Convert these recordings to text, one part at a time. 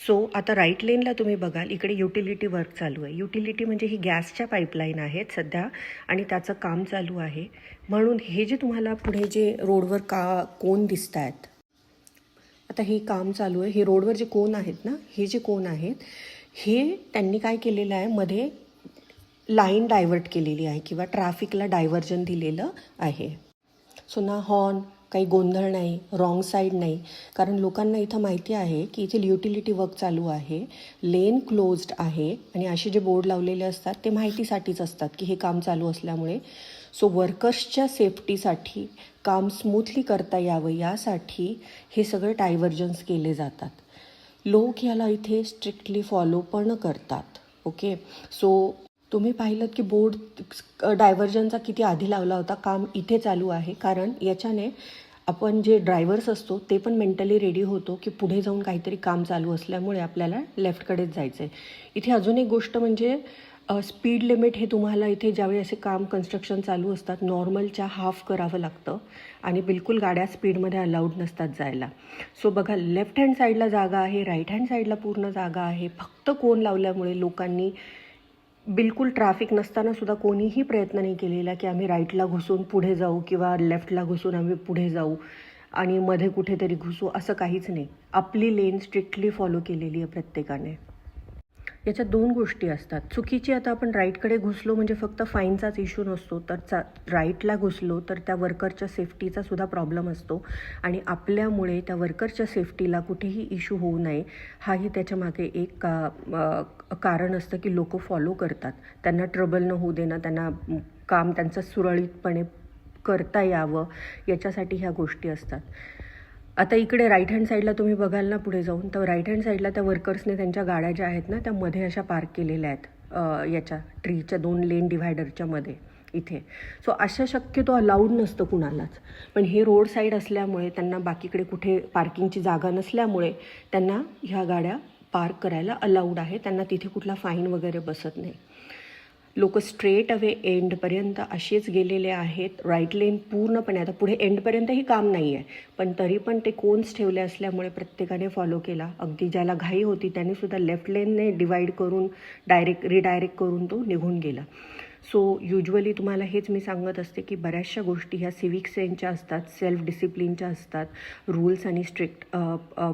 So आता right लेनला तुम्ही बघाल इकडे युटिलिटी वर्क चालू आहे. युटिलिटी म्हणजे ही गॅसच्या पाईपलाईन आहेत सध्या आणि त्याचं काम चालू आहे. म्हणून हे जे तुम्हाला पुढे जे रोडवर कोन दिसत आहेत, आता हे काम चालू आहे. हे रोडवर जे कोन आहेत ना, हे जे कोन आहेत हे त्यांनी काय केलेलं आहे, मध्ये लाईन डायव्हर्ट केलेली आहे किंवा ट्रॅफिकला डायव्हर्जन दिलेलं आहे. सो ना हॉर्न, काही गोंधळ नाही, रॉंग साईड नाही. कारण लोकांना इथं माहिती आहे की इथे युटिलिटी वर्क चालू आहे, लेन क्लोज्ड आहे आणि असे जे बोर्ड लावलेले असतात ते माहितीसाठीच असतात की हे काम चालू असल्यामुळे. सो वर्कर्सच्या सेफ्टीसाठी काम स्मूथली करता यावं यासाठी हे सगळे डायव्हर्जन्स केले जातात. लोक ह्याला इथे स्ट्रिक्टली फॉलो पण करतात. ओके, सो तुम्ही पाहिलं की बोर्ड डायव्हर्जनचा किती आधी लावला होता. काम इथे चालू आहे कारण याच्याने आपण जे ड्रायव्हर्स असतो ते पण मेंटली रेडी होतो की पुढे जाऊन काहीतरी काम चालू असल्यामुळे आपल्याला लेफ्टकडेच जायचं आहे. इथे अजून एक गोष्ट म्हणजे स्पीड लिमिट हे तुम्हाला इथे ज्यावेळी असे काम कन्स्ट्रक्शन चालू असतात नॉर्मलच्या हाफ करावं लागतं आणि बिलकुल गाड्या स्पीडमध्ये अलाउड नसतात जायला. सो बघा, लेफ्ट हँड साईडला जागा आहे, राईट हँड साईडला पूर्ण जागा आहे. फक्त कोन लावल्यामुळे लोकांनी बिलकुल ट्रॅफिक नसताना सुद्धा कोणीही प्रयत्न नाही केलेला की आम्ही राईटला घुसून पुढे जाऊ किंवा लेफ्टला घुसून आम्ही पुढे जाऊ आणि मध्ये कुठेतरी घुसू, असं काहीच नाही. आपली लेन स्ट्रिक्टली फॉलो केलेली आहे प्रत्येकाने. याच्यात दोन गोष्टी असतात. चुकीची, आता आपण राईटकडे घुसलो म्हणजे फक्त फाईनचाच इश्यू नसतो, तर राईटला घुसलो तर त्या वर्करच्या सेफ्टीचा सुद्धा प्रॉब्लेम असतो आणि आपल्यामुळे त्या वर्करच्या सेफ्टीला कुठेही इश्यू होऊ नये हाही त्याच्यामागे एक कारण असतं की लोक फॉलो करतात. त्यांना ट्रबल न होऊ देणं, त्यांना काम त्यांचं सुरळीतपणे करता यावं याच्यासाठी ह्या गोष्टी असतात. आता इकडे राईट हँड साईडला तुम्ही बघाल ना पुढे जाऊन, तर राईट हँड साईडला त्या वर्कर्सने त्यांच्या गाड्या ज्या आहेत ना त्या मध्ये अशा पार्क केलेल्या आहेत याच्या ट्रीच्या 2 लेन डिव्हायडरच्या मध्ये इथे. सो अशा शक्यतो अलाउड नसतं कुणालाच, पण हे रोड साईड असल्यामुळे त्यांना बाकीकडे कुठे पार्किंगची जागा नसल्यामुळे त्यांना ह्या गाड्या पार्क करायला अलाउड आहे. त्यांना तिथे कुठला फाईन वगैरे बसत नाही. लोक स्ट्रेट अवे एंडपर्यंत असेच गेलेले आहेत. राईट लेन पूर्णपणे, आता पुढे एंडपर्यंतही काम नाही आहे पण तरी पण ते कोन्स ठेवले असल्यामुळे प्रत्येकाने फॉलो केला. अगदी ज्याला घाई होती त्याने सुद्धा लेफ्ट लेनने डिवाईड करून रिडायरेक्ट करून तो निघून गेला. सो युजली तुम्हाला हेच मी सांगत असते की बऱ्याचशा गोष्टी ह्या सिविक सेन्सच्या असतात, सेल्फ डिसिप्लिनच्या असतात, रूल्स आणि स्ट्रिक्ट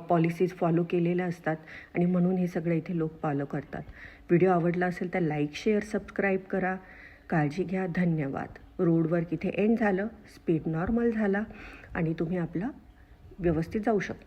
पॉलिसीज फॉलो केलेल्या असतात आणि म्हणून हे सगळे इथे लोक फॉलो करतात. व्हिडिओ आवडला असेल तर लाईक, शेअर, सबस्क्राईब करा. काळजी घ्या. धन्यवाद. रोडवर्क इथे एंड झालं, स्पीड नॉर्मल झाला आणि तुम्ही आपला व्यवस्थित जाऊ शकता.